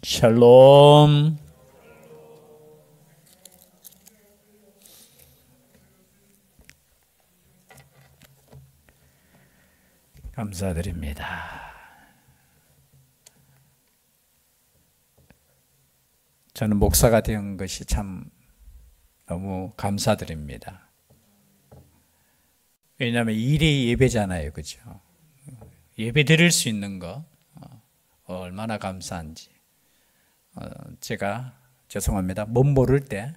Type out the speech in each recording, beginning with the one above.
샬롬. 감사드립니다. 저는 목사가 된 것이 참 너무 감사드립니다. 왜냐하면 일이 예배잖아요, 그죠? 예배 드릴 수 있는 거 얼마나 감사한지. 제가 죄송합니다. 못 모를 때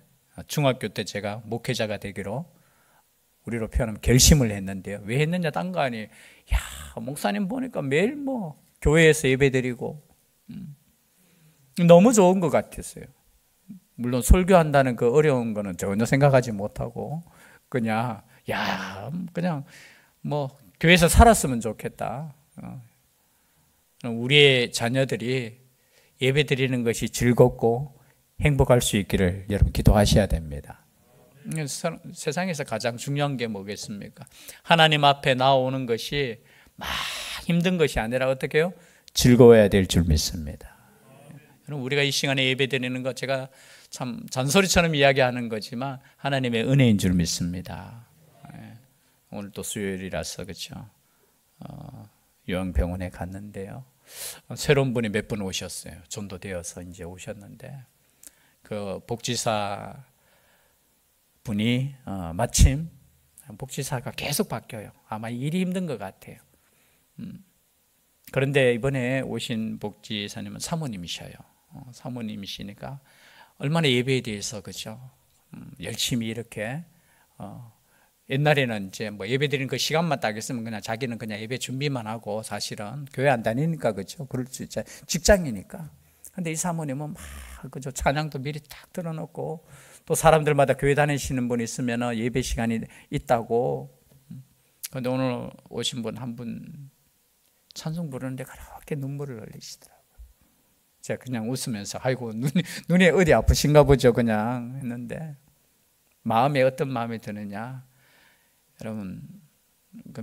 중학교 때 제가 목회자가 되기로 우리로 표현하면 결심을 했는데요. 왜 했느냐 딴 거 아니에요. 야, 목사님 보니까 매일 교회에서 예배 드리고 너무 좋은 것 같았어요. 물론 설교한다는 그 어려운 거는 전혀 생각하지 못하고 그냥 교회에서 살았으면 좋겠다. 우리의 자녀들이 예배 드리는 것이 즐겁고 행복할 수 있기를 여러분 기도하셔야 됩니다. 세상에서 가장 중요한 게 뭐겠습니까? 하나님 앞에 나오는 것이 막 힘든 것이 아니라 어떻게 해요? 즐거워야 될 줄 믿습니다. 우리가 이 시간에 예배 드리는 것 제가 참 잔소리처럼 이야기하는 거지만 하나님의 은혜인 줄 믿습니다. 오늘 또 수요일이라서 그렇죠. 요양병원에 갔는데요. 새로운 분이 몇 분 오셨어요. 전도되어서 이제 오셨는데 그 복지사 분이 마침 복지사가 계속 바뀌어요. 아마 일이 힘든 것 같아요. 그런데 이번에 오신 복지사님은 사모님이셔요. 사모님이시니까 얼마나 예배에 대해서 그죠? 열심히 이렇게 옛날에는 이제 예배 드리는 그 시간만 딱 있으면 그냥 자기는 그냥 예배 준비만 하고 사실은 교회 안 다니니까 그죠? 그럴 수 있죠. 직장이니까. 근데 이 사모님은 그죠? 찬양도 미리 딱 들어놓고 또 사람들마다 교회 다니시는 분 있으면 예배 시간이 있다고. 근데 오늘 오신 분 한 분 찬송 부르는데 그렇게 눈물을 흘리시더라고요. 제가 그냥 웃으면서 아이고 눈이 어디 아프신가 보죠 그냥 했는데 마음에 어떤 마음이 드느냐. 여러분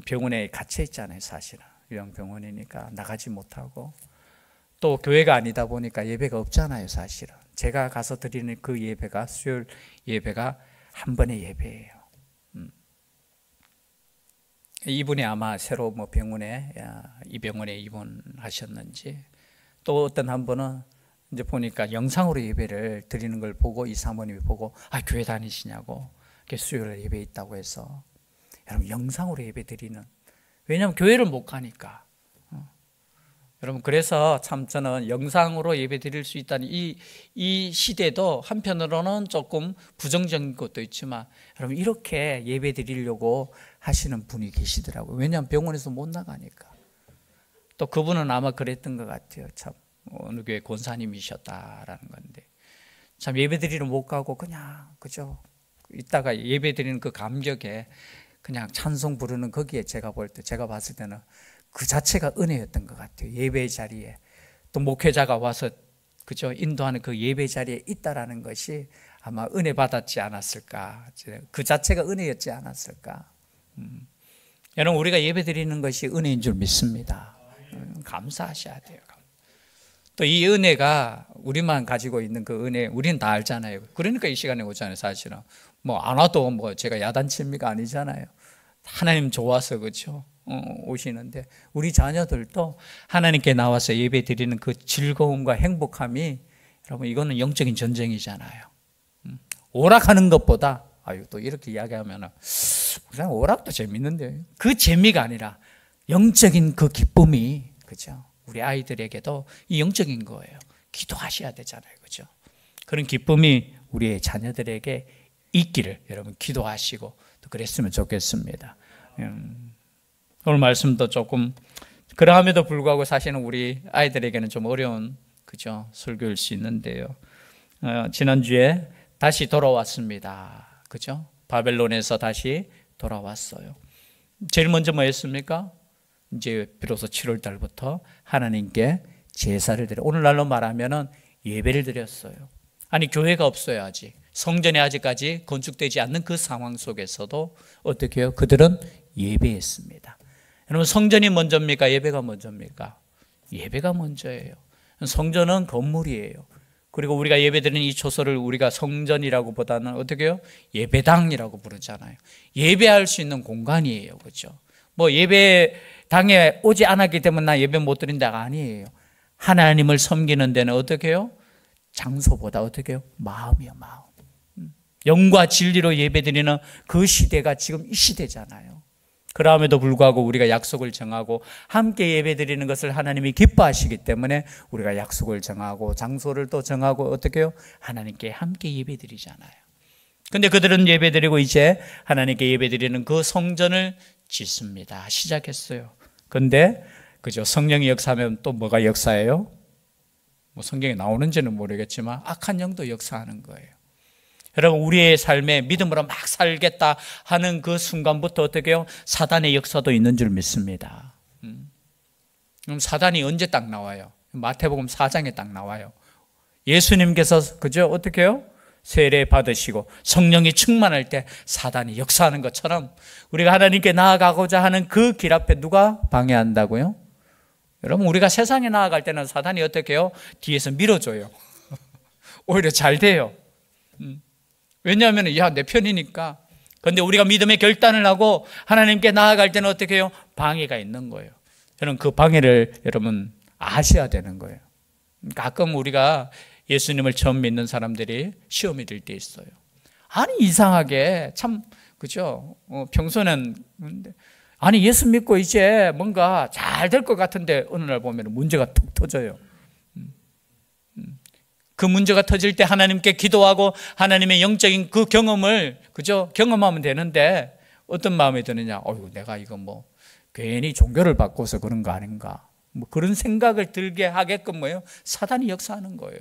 병원에 갇혀 있잖아요. 사실은 요양병원이니까 나가지 못하고 또 교회가 아니다 보니까 예배가 없잖아요. 사실은 제가 가서 드리는 그 예배가 수요일 예배가 한 번의 예배예요. 이분이 아마 새로 병원에 이 병원에 입원하셨는지 또 어떤 한 분은 이제 보니까 영상으로 예배를 드리는 걸 보고 이 사모님이 보고 교회 다니시냐고 수요일 예배 있다고 해서 여러분 영상으로 예배 드리는 왜냐하면 교회를 못 가니까 여러분 그래서 참 저는 영상으로 예배 드릴 수 있다는 이 시대도 한편으로는 조금 부정적인 것도 있지만 여러분 이렇게 예배 드리려고 하시는 분이 계시더라고요. 왜냐하면 병원에서 못 나가니까. 또 그분은 아마 그랬던 것 같아요. 참 어느 교회 권사님이셨다라는 건데 참 예배 드리러 못 가고 그냥 그죠? 이따가 예배 드리는 그 감격에 그냥 찬송 부르는 거기에 제가 봤을 때는 그 자체가 은혜였던 것 같아요. 예배 자리에 또 목회자가 와서 그죠? 인도하는 그 예배 자리에 있다라는 것이 아마 은혜 받았지 않았을까? 그 자체가 은혜였지 않았을까? 여러분 우리가 예배 드리는 것이 은혜인 줄 믿습니다. 감사하셔야 돼요. 또 이 은혜가 우리만 가지고 있는 그 은혜 우리는 다 알잖아요. 그러니까 이 시간에 오잖아요. 사실은 안 와도 제가 야단칩니까 아니잖아요. 하나님 좋아서 그렇죠. 오시는데 우리 자녀들도 하나님께 나와서 예배 드리는 그 즐거움과 행복함이 여러분 이거는 영적인 전쟁이잖아요. 오락하는 것보다 또 이렇게 이야기하면 그냥 오락도 재밌는데 그 재미가 아니라 영적인 그 기쁨이 그죠? 우리 아이들에게도 이 영적인 거예요. 기도하셔야 되잖아요. 그죠? 그런 기쁨이 우리의 자녀들에게 있기를 여러분 기도하시고 또 그랬으면 좋겠습니다. 오늘 말씀도 조금 그러함에도 불구하고 사실은 우리 아이들에게는 좀 어려운 그죠? 설교일 수 있는데요. 지난주에 다시 돌아왔습니다. 그죠? 바벨론에서 다시 돌아왔어요. 제일 먼저 뭐 했습니까? 이제 비로소 7월 달부터 하나님께 제사를 드려 오늘날로 말하면은 예배를 드렸어요. 아니 교회가 없어요. 아직 성전이 아직까지 건축되지 않는 그 상황 속에서도 어떻게 해요? 그들은 예배했습니다. 여러분 성전이 먼저입니까? 예배가 먼저입니까? 예배가 먼저예요. 성전은 건물이에요. 그리고 우리가 예배드리는 이 초소를 우리가 성전이라고 보다는 어떻게 해요? 예배당이라고 부르잖아요. 예배할 수 있는 공간이에요. 그렇죠? 뭐 예배당에 오지 않았기 때문에 나 예배 못 드린다가 아니에요. 하나님을 섬기는 데는 어떻게 해요? 장소보다 어떻게 해요? 마음이요, 마음. 영과 진리로 예배드리는 그 시대가 지금 이 시대잖아요. 그럼에도 불구하고 우리가 약속을 정하고 함께 예배드리는 것을 하나님이 기뻐하시기 때문에 우리가 약속을 정하고 장소를 또 정하고 어떻게 해요? 하나님께 함께 예배드리잖아요. 근데 그들은 예배드리고 이제 하나님께 예배드리는 그 성전을 짓습니다. 시작했어요. 근데 그죠? 성령이 역사하면 또 뭐가 역사예요? 뭐 성경에 나오는지는 모르겠지만 악한 영도 역사하는 거예요. 여러분, 우리의 삶에 믿음으로 막 살겠다 하는 그 순간부터 어떻게 해요? 사단의 역사도 있는 줄 믿습니다. 그럼 사단이 언제 딱 나와요? 마태복음 4장에 딱 나와요. 예수님께서 그죠? 어떻게 해요? 세례 받으시고 성령이 충만할 때 사단이 역사하는 것처럼 우리가 하나님께 나아가고자 하는 그 길 앞에 누가 방해한다고요? 여러분, 우리가 세상에 나아갈 때는 사단이 어떻게 해요? 뒤에서 밀어줘요. 오히려 잘 돼요. 왜냐하면 야, 내 편이니까. 그런데 우리가 믿음의 결단을 하고 하나님께 나아갈 때는 어떻게 해요? 방해가 있는 거예요. 저는 그 방해를 여러분 아셔야 되는 거예요. 가끔 우리가 예수님을 처음 믿는 사람들이 시험이 들 때 있어요. 아니, 이상하게 참 그죠? 평소는 아니, 예수 믿고 이제 뭔가 잘 될 것 같은데 어느 날 보면 문제가 툭 터져요. 그 문제가 터질 때 하나님께 기도하고 하나님의 영적인 그 경험을 그죠? 경험하면 되는데 어떤 마음이 드느냐? 어이구, 내가 이거 뭐 괜히 종교를 바꿔서 그런 거 아닌가? 뭐 그런 생각을 들게 하게끔 뭐예요? 사단이 역사하는 거예요.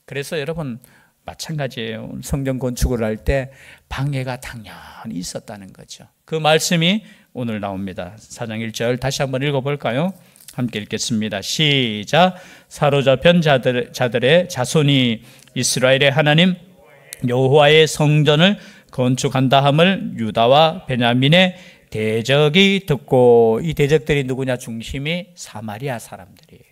그래서 여러분 마찬가지예요. 성전 건축을 할 때 방해가 당연히 있었다는 거죠. 그 말씀이 오늘 나옵니다. 4장 1절 다시 한번 읽어볼까요? 함께 읽겠습니다. 시작. 사로잡힌 자들의 자손이 이스라엘의 하나님 여호와의 성전을 건축한다 함을 유다와 베냐민의 대적이 듣고, 이 대적들이 누구냐? 중심이 사마리아 사람들이에요.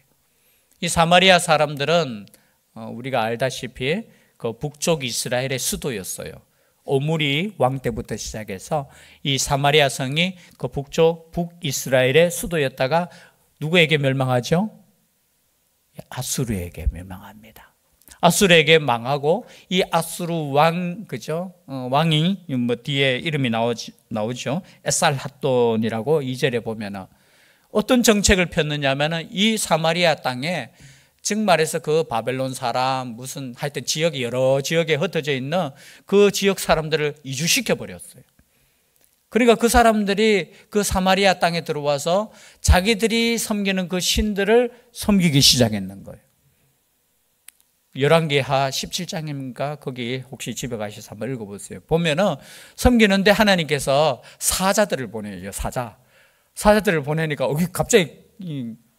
이 사마리아 사람들은 우리가 알다시피 그 북쪽 이스라엘의 수도였어요. 오므리 왕 때부터 시작해서 이 사마리아 성이 그 북쪽 북이스라엘의 수도였다가 누구에게 멸망하죠? 아수르에게 멸망합니다. 아수르에게 망하고 이 아수르 왕 그죠? 왕이 뭐 뒤에 이름이 나오죠. 에살핫돈이라고 2절에 보면은 어떤 정책을 폈느냐면은 이 사마리아 땅에 즉 말해서 그 바벨론 사람 무슨 하여튼 지역이 여러 지역에 흩어져 있는 그 지역 사람들을 이주시켜 버렸어요. 그러니까 그 사람들이 그 사마리아 땅에 들어와서 자기들이 섬기는 그 신들을 섬기기 시작했는 거예요. 열왕기하 17장인가 거기 혹시 집에 가셔서 한번 읽어보세요. 보면은 섬기는데 하나님께서 사자들을 보내요. 사자들을 보내니까 갑자기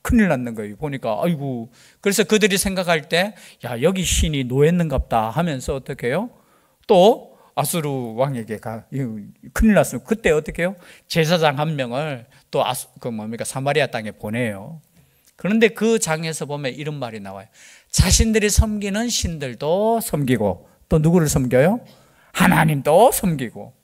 큰일 났는 거예요. 보니까 아이고. 그래서 그들이 생각할 때 야, 여기 신이 노했는갑다 하면서 어떻게 해요? 또 아수르 왕에게 큰일 났으면 그때 어떻게 해요? 제사장 한 명을 또 사마리아 땅에 보내요. 그런데 그 장에서 보면 이런 말이 나와요. 자신들이 섬기는 신들도 섬기고 또 누구를 섬겨요? 하나님도 섬기고.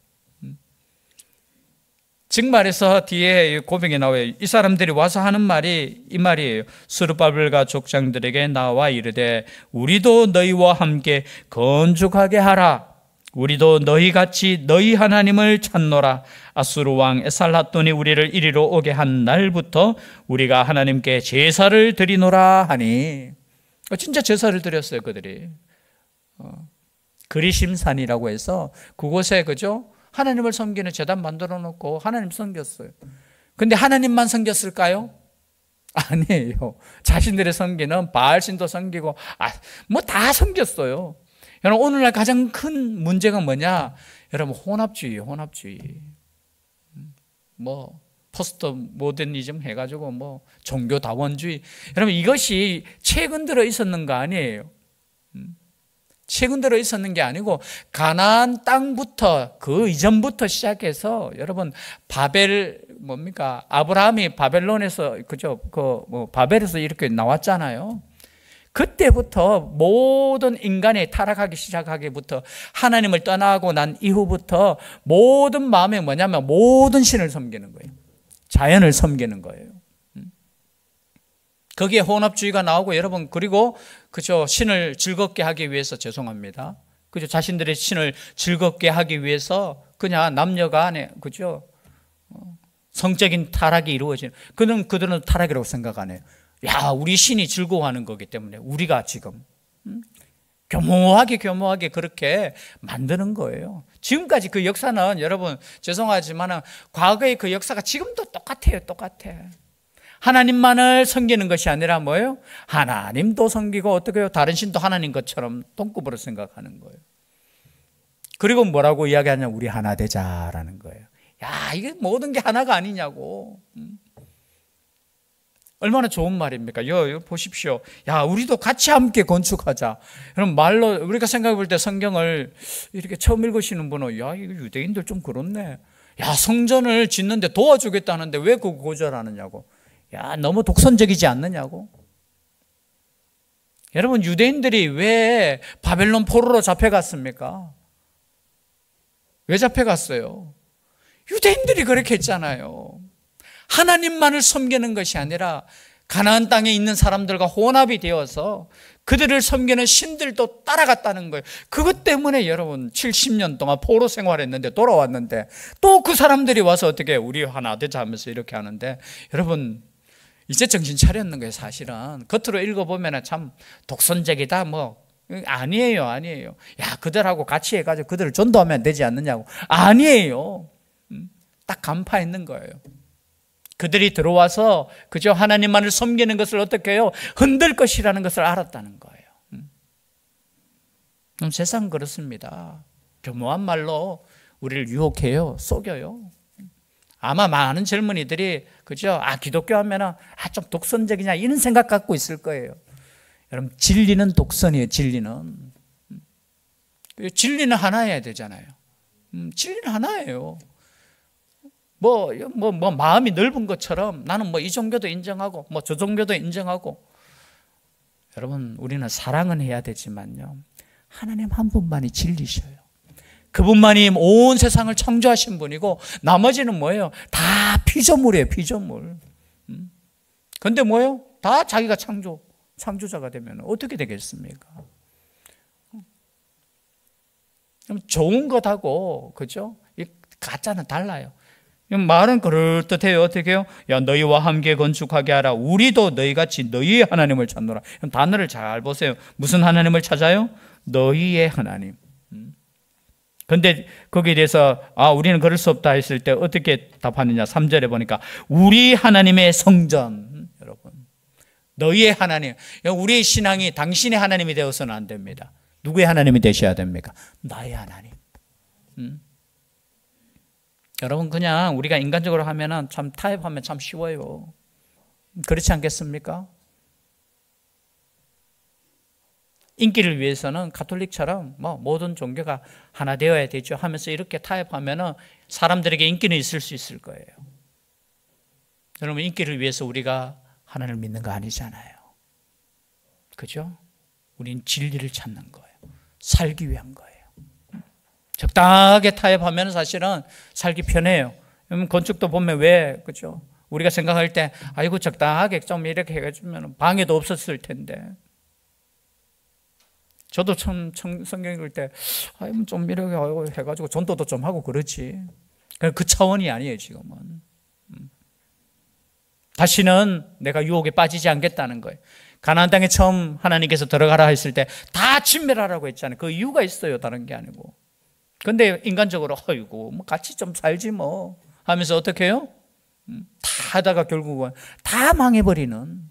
즉 말해서 뒤에 고백이 나와요. 이 사람들이 와서 하는 말이 이 말이에요. 스룹바벨과 족장들에게 나와 이르되 우리도 너희와 함께 건축하게 하라. 우리도 너희같이 너희 하나님을 찾노라. 아수르 왕 에살핫돈이 우리를 이리로 오게 한 날부터 우리가 하나님께 제사를 드리노라 하니. 진짜 제사를 드렸어요. 그들이 그리심산이라고 해서 그곳에 그죠? 하나님을 섬기는 제단 만들어 놓고 하나님 섬겼어요. 근데 하나님만 섬겼을까요? 아니에요. 자신들의 섬기는 바알신도 섬기고 뭐 다 섬겼어요. 여러분, 오늘날 가장 큰 문제가 뭐냐? 여러분, 혼합주의예요. 혼합주의. 뭐 포스트 모더니즘 해가지고 뭐 종교다원주의. 여러분, 이것이 최근 들어 있었는 거 아니에요. 최근 들어 있었는 게 아니고 가나안 땅부터 그 이전부터 시작해서 여러분 바벨 뭡니까? 아브라함이 바벨론에서, 그죠? 바벨에서 이렇게 나왔잖아요. 그때부터 모든 인간이 타락하기 시작하기부터 하나님을 떠나고 난 이후부터 모든 마음이 뭐냐면 모든 신을 섬기는 거예요. 자연을 섬기는 거예요. 거기에 혼합주의가 나오고 여러분 그리고 그죠 신을 즐겁게 하기 위해서 죄송합니다. 그죠 자신들의 신을 즐겁게 하기 위해서 그냥 남녀간에 그죠 성적인 타락이 이루어지는 그들은 타락이라고 생각 안 해요. 야, 우리 신이 즐거워하는 거기 때문에 우리가 지금 교모하게 그렇게 만드는 거예요. 지금까지 그 역사는 여러분 죄송하지만 과거의 그 역사가 지금도 똑같아요. 하나님만을 섬기는 것이 아니라 뭐예요? 하나님도 섬기고 어떻게 해요? 다른 신도 하나님 것처럼 동급으로 생각하는 거예요. 그리고 뭐라고 이야기하냐? 우리 하나 되자라는 거예요. 야, 이게 모든 게 하나가 아니냐고. 얼마나 좋은 말입니까? 이거 보십시오. 야, 우리도 같이 함께 건축하자. 그럼 말로 우리가 생각해 볼 때 성경을 이렇게 처음 읽으시는 분은 야, 이거 유대인들 좀 그렇네. 야, 성전을 짓는데 도와주겠다는데 왜 그거 거절하느냐고. 야, 너무 독선적이지 않느냐고. 여러분, 유대인들이 왜 바벨론 포로로 잡혀갔습니까? 왜 잡혀갔어요? 유대인들이 그렇게 했잖아요. 하나님만을 섬기는 것이 아니라 가나안 땅에 있는 사람들과 혼합이 되어서 그들을 섬기는 신들도 따라갔다는 거예요. 그것 때문에 여러분 70년 동안 포로 생활했는데 돌아왔는데 또 그 사람들이 와서 어떻게 우리 하나 되자 하면서 이렇게 하는데 여러분 이제 정신 차렸는 거예요. 사실은 겉으로 읽어보면 참 독선적이다 아니에요. 야, 그들하고 같이 해가지고 그들을 전도하면 되지 않느냐고. 아니에요. 딱 간파했는 거예요. 그들이 들어와서 그저 하나님만을 섬기는 것을 어떻게 해요? 흔들 것이라는 것을 알았다는 거예요. 그럼 세상은 그렇습니다. 교묘한 말로 우리를 유혹해요. 속여요. 아마 많은 젊은이들이 그죠? 기독교 하면은 좀 독선적이냐 이런 생각 갖고 있을 거예요. 여러분 진리는 독선이에요. 진리는 하나여야 되잖아요. 진리는 하나예요. 마음이 넓은 것처럼 나는 이 종교도 인정하고 저 종교도 인정하고. 여러분 우리는 사랑은 해야 되지만요 하나님 한 분만이 진리셔요. 그분만이 온 세상을 창조하신 분이고 나머지는 뭐예요? 다 피조물이에요. 피조물. 근데 뭐예요? 다 자기가 창조자가 되면 어떻게 되겠습니까? 그럼 좋은 것하고 그죠? 이 가짜는 달라요. 말은 그럴듯해요. 어떻게 해요? 야, 너희와 함께 건축하게 하라. 우리도 너희같이 너희의 하나님을 찾노라. 단어를 잘 보세요. 무슨 하나님을 찾아요? 너희의 하나님. 근데 거기에 대해서 우리는 그럴 수 없다 했을 때 어떻게 답하느냐. 3절에 보니까 우리 하나님의 성전. 여러분 너희의 하나님. 우리의 신앙이 당신의 하나님이 되어서는 안 됩니다. 누구의 하나님이 되셔야 됩니까? 나의 하나님. 여러분 그냥 우리가 인간적으로 하면은 참 타협하면 참 쉬워요. 그렇지 않겠습니까? 인기를 위해서는 가톨릭처럼 모든 종교가 하나 되어야 되죠 하면서 이렇게 타협하면은 사람들에게 인기는 있을 수 있을 거예요. 여러분 인기를 위해서 우리가 하나님을 믿는 거 아니잖아요. 그죠? 우린 진리를 찾는 거예요. 살기 위한 거예요. 적당하게 타협하면 사실은 살기 편해요. 건축도 보면 그죠? 우리가 생각할 때, 아이고, 적당하게 좀 이렇게 해주면 방해도 없었을 텐데. 저도 참 성경 읽을 때, 좀 이렇게 해가지고 전도도 좀 하고 그렇지. 그 차원이 아니에요, 지금은. 다시는 내가 유혹에 빠지지 않겠다는 거예요. 가나안 땅에 처음 하나님께서 들어가라 했을 때 다 진멸하라고 했잖아요. 그 이유가 있어요. 다른 게 아니고. 근데 인간적으로 같이 좀 살지 하면서 어떻게 해요? 다 하다가 결국은 다 망해버리는.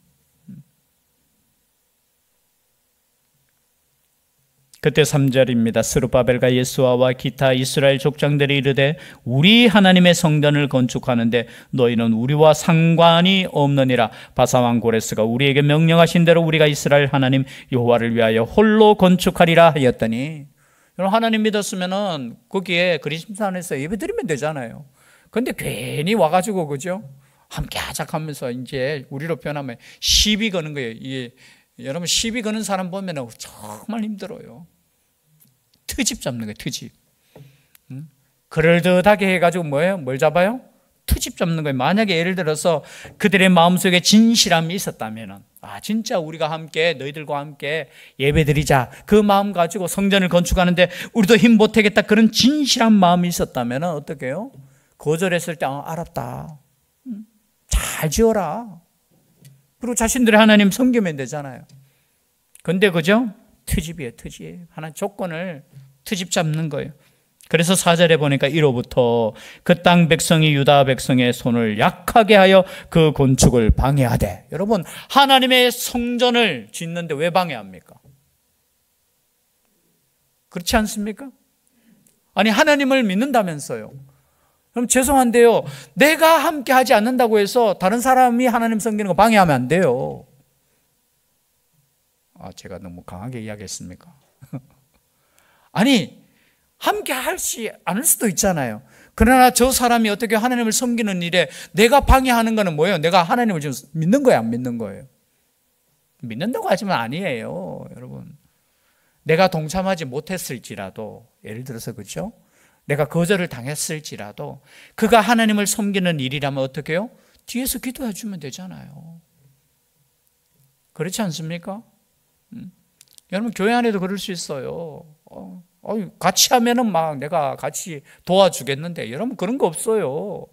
그때 3절입니다. 스룹바벨과 예수아와 기타 이스라엘 족장들이 이르되 우리 하나님의 성전을 건축하는데 너희는 우리와 상관이 없느니라. 바사왕 고레스가 우리에게 명령하신 대로 우리가 이스라엘 하나님 여호와를 위하여 홀로 건축하리라 하였더니, 여러분 하나님 믿었으면은 거기에 그리심산에서 예배드리면 되잖아요. 근데 괜히 와가지고, 그죠? 함께 하자 하면서 이제 우리로 표현하면 시비 거는 거예요. 이게 여러분 시비 거는 사람 보면 정말 힘들어요. 트집 잡는 거예요. 트집. 그럴듯하게 해가지고 뭐예요? 뭘 잡아요? 트집 잡는 거예요. 만약에 예를 들어서 그들의 마음속에 진실함이 있었다면, 진짜 우리가 함께 너희들과 함께 예배드리자, 그 마음 가지고 성전을 건축하는데 우리도 힘 보태겠다, 그런 진실한 마음이 있었다면 어떻게 해요? 거절했을 때 알았다, 잘 지어라, 그리고 자신들의 하나님 섬기면 되잖아요. 근데 그죠? 트집이에요. 트집. 하나 조건을 트집 잡는 거예요. 그래서 4절에 보니까 이로부터 그 땅 백성이 유다 백성의 손을 약하게 하여 그 건축을 방해하되. 여러분, 하나님의 성전을 짓는데 왜 방해합니까? 그렇지 않습니까? 아니, 하나님을 믿는다면서요. 그럼 죄송한데요, 내가 함께 하지 않는다고 해서 다른 사람이 하나님 섬기는 거 방해하면 안 돼요. 제가 너무 강하게 이야기했습니까? 아니, 함께 하지 않을 수도 있잖아요. 그러나 저 사람이 어떻게 하나님을 섬기는 일에 내가 방해하는 거는 뭐예요? 내가 하나님을 지금 믿는 거예요, 안 믿는 거예요? 믿는다고 하지만 아니에요, 여러분. 내가 동참하지 못했을지라도, 예를 들어서 그렇죠? 내가 거절을 당했을지라도 그가 하나님을 섬기는 일이라면 어떻게 해요? 뒤에서 기도해 주면 되잖아요. 그렇지 않습니까? 여러분, 교회 안에도 그럴 수 있어요. 같이 하면은 막 내가 같이 도와주겠는데, 여러분 그런 거 없어요.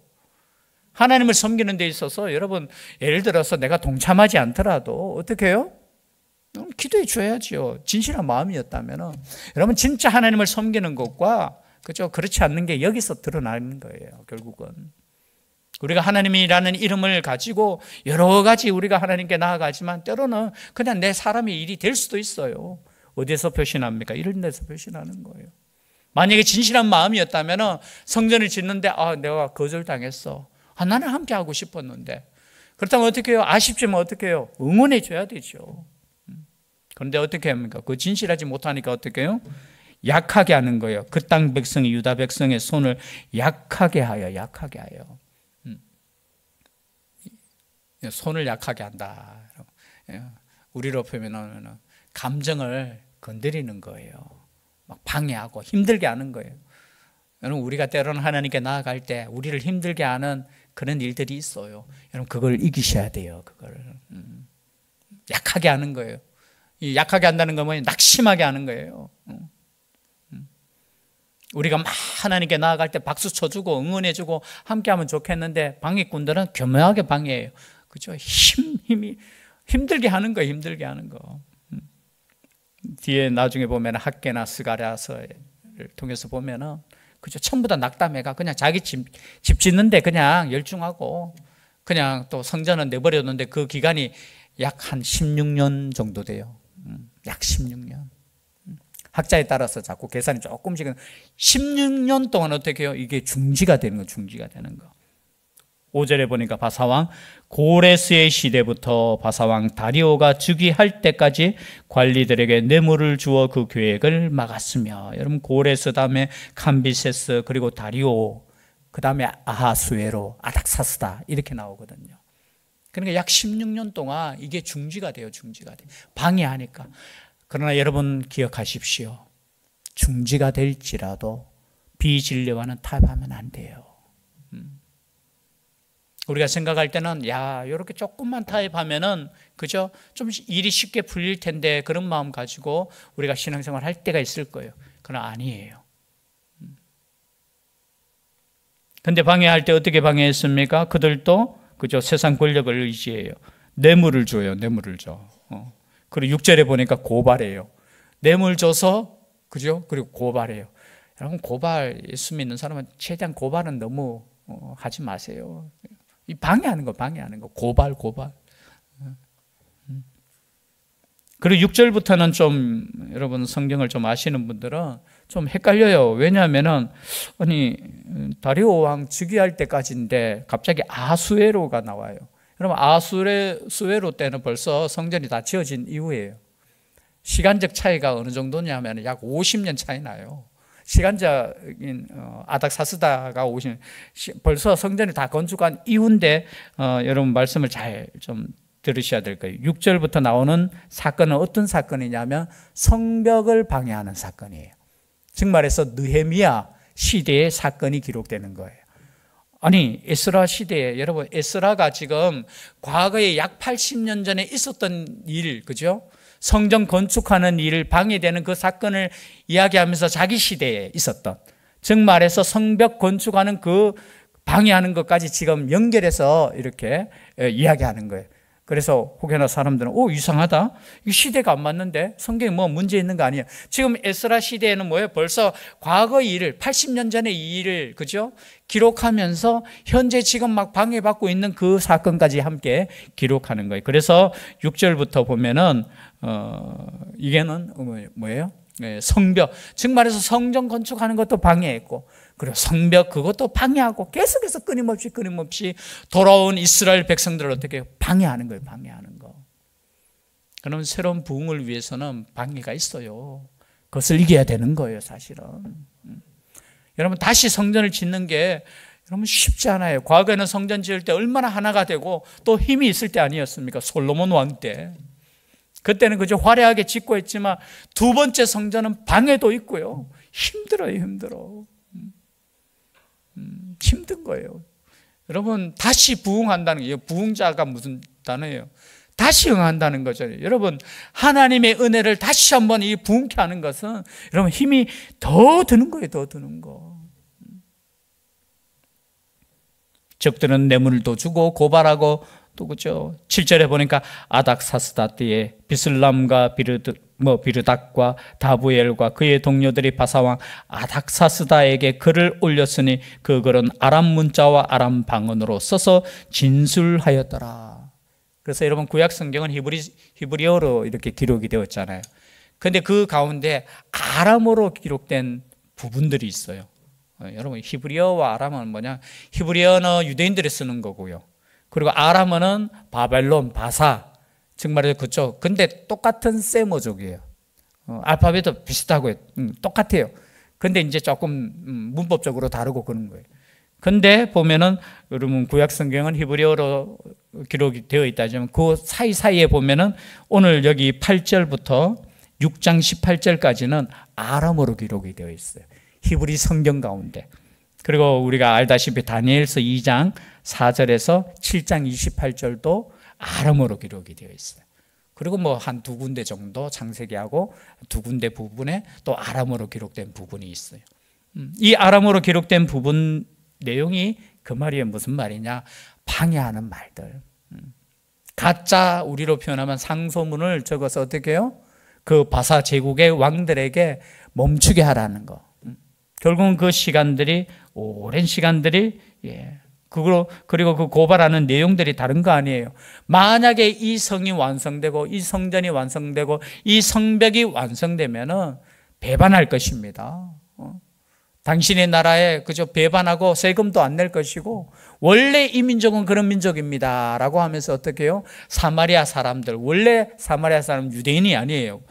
하나님을 섬기는 데 있어서 여러분, 예를 들어서 내가 동참하지 않더라도 어떻게 해요? 기도해 줘야죠. 진실한 마음이었다면. 여러분, 진짜 하나님을 섬기는 것과 그죠? 그렇지 않는 게 여기서 드러나는 거예요. 결국은 우리가 하나님이라는 이름을 가지고 여러 가지 우리가 하나님께 나아가지만 때로는 그냥 내 사람의 일이 될 수도 있어요. 어디서 표신합니까? 이런 데서 표신하는 거예요. 만약에 진실한 마음이었다면 성전을 짓는데 내가 거절당했어. 나는 함께 하고 싶었는데. 그렇다면 어떻게 해요? 아쉽지만 어떻게 해요? 응원해 줘야 되죠. 그런데 어떻게 합니까? 그 진실하지 못하니까 어떻게 해요? 약하게 하는 거예요. 그 땅 백성이 유다 백성의 손을 약하게 하여. 손을 약하게 한다. 우리로 표현하면 감정을 건드리는 거예요. 막 방해하고 힘들게 하는 거예요. 여러분, 우리가 때로는 하나님께 나아갈 때 우리를 힘들게 하는 그런 일들이 있어요. 여러분, 그걸 이기셔야 돼요. 그걸 약하게 하는 거예요. 이 약하게 한다는 건 뭐예요? 낙심하게 하는 거예요. 우리가 막 하나님께 나아갈 때 박수 쳐주고 응원해주고 함께하면 좋겠는데 방해꾼들은 교묘하게 방해해요. 그죠? 힘이 힘들게 하는 거예요. 힘들게 하는 거. 뒤에 나중에 보면 학개나 스가랴서를 통해서 보면은 그죠? 전부 다 낙담해가 그냥 자기 집 짓는데 그냥 열중하고 그냥 또 성전은 내버려뒀는데 그 기간이 약 한 16년 정도 돼요. 약 16년. 학자에 따라서 자꾸 계산이 조금씩은 16년 동안 어떻게 해요? 이게 중지가 되는 거, 중지가 되는 거. 5절에 보니까 바사왕 고레스의 시대부터 바사왕 다리오가 즉위할 때까지 관리들에게 뇌물을 주어 그 계획을 막았으며, 여러분 고레스 다음에 캄비세스 그리고 다리오 그 다음에 아하수에로 아닥사스다 이렇게 나오거든요. 그러니까 약 16년 동안 이게 중지가 돼요. 중지가 돼. 방해하니까. 그러나 여러분 기억하십시오. 중지가 될지라도 비진리와는 타협하면 안 돼요. 우리가 생각할 때는 이렇게 조금만 타협하면은 그죠? 좀 일이 쉽게 풀릴 텐데 그런 마음 가지고 우리가 신앙생활 할 때가 있을 거예요. 그러나 아니에요. 근데 방해할 때 어떻게 방해했습니까? 그들도 그죠? 세상 권력을 의지해요. 뇌물을 줘요. 뇌물을 줘. 그리고 6절에 보니까 고발해요. 뇌물 줘서 그죠? 그리고 고발해요. 여러분 고발, 예수 믿는 사람은 최대한 고발은 너무 하지 마세요. 이 방해하는 거 고발. 그리고 6절부터는 좀 여러분 성경을 좀 아시는 분들은 좀 헷갈려요. 왜냐하면은 다리오 왕 즉위할 때까지인데 갑자기 아수에로가 나와요. 여러분 아수에로 때는 벌써 성전이 다 지어진 이후예요. 시간적 차이가 어느 정도냐면 약 50년 차이 나요. 시간적인 아닥사스다가 오신 벌써 성전이 다 건축한 이후인데 여러분 말씀을 잘 좀 들으셔야 될 거예요. 6절부터 나오는 사건은 어떤 사건이냐면 성벽을 방해하는 사건이에요. 즉 말해서 느헤미야 시대의 사건이 기록되는 거예요. 아니 에스라 시대에 여러분 에스라가 지금 과거에 약 80년 전에 있었던 일, 그죠? 성전 건축하는 일을 방해되는 그 사건을 이야기하면서 자기 시대에 있었던, 즉 말해서 성벽 건축하는 그 방해하는 것까지 지금 연결해서 이렇게 이야기하는 거예요. 그래서 혹여나 사람들은 이상하다, 이 시대가 안 맞는데 성경에 뭐 문제 있는 거 아니야. 지금 에스라 시대에는 뭐예요? 벌써 과거 일을 80년 전의 이 일을, 그죠? 기록하면서 현재 지금 막 방해받고 있는 그 사건까지 함께 기록하는 거예요. 그래서 6절부터 보면은 이게는 뭐예요? 성벽, 즉 말해서 성전 건축하는 것도 방해했고, 그리고 성벽 그것도 방해하고, 계속해서 끊임없이 돌아온 이스라엘 백성들을 어떻게 방해하는 거예요. 방해하는 거. 그러면 새로운 부흥을 위해서는 방해가 있어요. 그것을 이겨야 되는 거예요, 사실은. 여러분 다시 성전을 짓는 게 여러분 쉽지 않아요. 과거에는 성전 지을 때 얼마나 하나가 되고 또 힘이 있을 때 아니었습니까? 솔로몬 왕 때. 그때는 그저 화려하게 짓고 했지만 두 번째 성전은 방해도 있고요. 힘들어요, 힘들어. 힘든 거예요. 여러분 다시 부흥한다는 게, 부흥자가 무슨 단어예요? 다시 응한다는 거죠. 여러분 하나님의 은혜를 다시 한번 이 부흥케 하는 것은 여러분 힘이 더 드는 거예요. 더 드는 거. 적들은 뇌물도 주고 고발하고, 또 그죠? 7절에 보니까 아닥사스다 때에 비슬람과 비르닥과 다부엘과 그의 동료들이 바사왕 아닥사스다에게 글을 올렸으니 그 글은 아람 문자와 아람 방언으로 써서 진술하였더라. 그래서 여러분 구약 성경은 히브리어로 이렇게 기록이 되었잖아요. 그런데 그 가운데 아람어로 기록된 부분들이 있어요. 여러분 히브리어와 아람어는 뭐냐? 히브리어는 유대인들이 쓰는 거고요. 그리고 아람어는 바벨론, 바사, 즉 말해서 그쪽. 근데 똑같은 세모족이에요. 알파벳도 비슷하고 똑같아요. 근데 이제 조금 문법적으로 다르고 그런 거예요. 근데 보면은 여러분 구약 성경은 히브리어로 기록이 되어 있다지만 그 사이사이에 보면은 오늘 여기 8절부터 6장 18절까지는 아람어로 기록이 되어 있어요. 히브리 성경 가운데. 그리고 우리가 알다시피 다니엘서 2장 4절에서 7장 28절도 아람어로 기록이 되어 있어요. 그리고 뭐 한 두 군데 정도 창세기하고 두 군데 부분에 또 아람어로 기록된 부분이 있어요. 이 아람어로 기록된 부분 내용이 그 말이 무슨 말이냐? 방해하는 말들. 가짜 우리로 표현하면 상소문을 적어서 어떻게 해요? 그 바사 제국의 왕들에게 멈추게 하라는 거. 결국은 그 시간들이 오랜 시간들이 그리고 그 고발하는 내용들이 다른 거 아니에요. 만약에 이 성이 완성되고 이 성전이 완성되고 이 성벽이 완성되면은 배반할 것입니다. 당신의 나라에 그저 배반하고 세금도 안 낼 것이고 원래 이 민족은 그런 민족입니다 라고 하면서 어떻게 해요? 사마리아 사람들, 원래 사마리아 사람 유대인이 아니에요.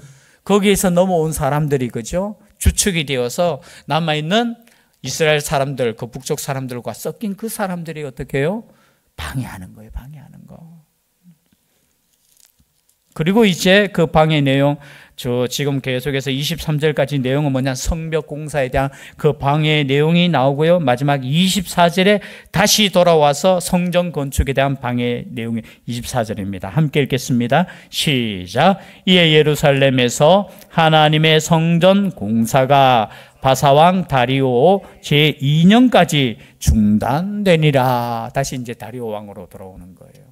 거기에서 넘어온 사람들이 그죠? 주축이 되어서 남아있는 이스라엘 사람들, 그 북쪽 사람들과 섞인 그 사람들이 어떻게 해요? 방해하는 거예요. 방해하는 거. 그리고 이제 그 방해 내용, 지금 계속해서 23절까지 내용은 뭐냐? 성벽 공사에 대한 그 방해 내용이 나오고요. 마지막 24절에 다시 돌아와서 성전 건축에 대한 방해 내용이 24절입니다. 함께 읽겠습니다. 시작. 이에 예루살렘에서 하나님의 성전 공사가 바사왕 다리오 제2년까지 중단되니라. 다시 이제 다리오 왕으로 돌아오는 거예요.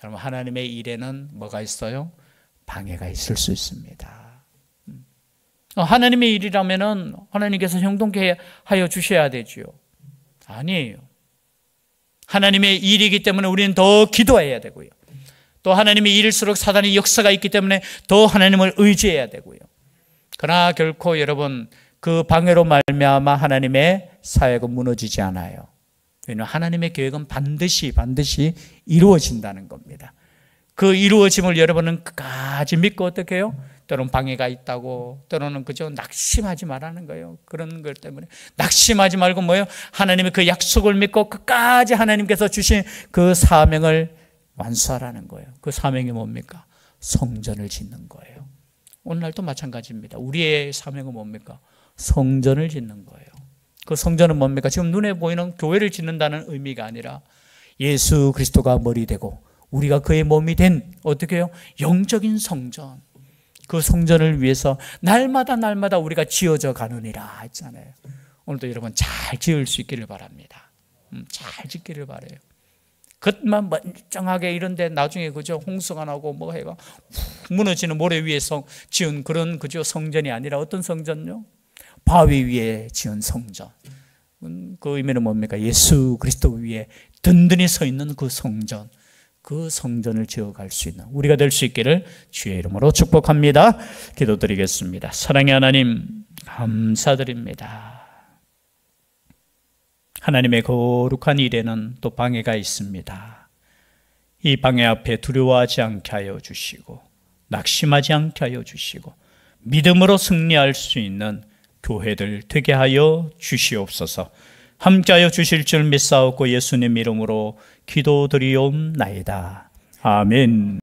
여러분 하나님의 일에는 뭐가 있어요? 방해가 있을 수 있습니다. 하나님의 일이라면은 하나님께서 형통케 하여 주셔야 되지요. 아니에요. 하나님의 일이기 때문에 우리는 더 기도해야 되고요. 또 하나님의 일일수록 사단의 역사가 있기 때문에 더 하나님을 의지해야 되고요. 그러나 결코 여러분 그 방해로 말미암아 하나님의 사역은 무너지지 않아요. 왜냐하면 하나님의 계획은 반드시 이루어진다는 겁니다. 그 이루어짐을 여러분은 끝까지 믿고 어떻게 해요? 때로는 방해가 있다고, 때로는 그저 낙심하지 말라는 거예요. 그런 것 때문에 낙심하지 말고 뭐예요? 하나님의 그 약속을 믿고 끝까지 하나님께서 주신 그 사명을 완수하라는 거예요. 그 사명이 뭡니까? 성전을 짓는 거예요. 오늘날도 마찬가지입니다. 우리의 사명은 뭡니까? 성전을 짓는 거예요. 그 성전은 뭡니까? 지금 눈에 보이는 교회를 짓는다는 의미가 아니라 예수 그리스도가 머리 되고 우리가 그의 몸이 된 어떻게 해요? 영적인 성전. 그 성전을 위해서 날마다 우리가 지어져 가느니라 했잖아요. 오늘도 여러분 잘 지을 수 있기를 바랍니다. 잘 짓기를 바라요. 겉만 멀쩡하게 이런데 나중에 그저 홍수가 나고 뭐 해가 무너지는 모래 위에서 지은 그런 그저 성전이 아니라 어떤 성전요? 바위 위에 지은 성전. 그 의미는 뭡니까? 예수 그리스도 위에 든든히 서 있는 그 성전. 그 성전을 지어갈 수 있는 우리가 될 수 있기를 주의 이름으로 축복합니다. 기도드리겠습니다. 사랑의 하나님 감사드립니다. 하나님의 거룩한 일에는 또 방해가 있습니다. 이 방해 앞에 두려워하지 않게 하여 주시고 낙심하지 않게 하여 주시고 믿음으로 승리할 수 있는 교회들 되게 하여 주시옵소서. 함께하여 주실 줄 믿사옵고 예수님 이름으로 기도드리옵나이다. 아멘.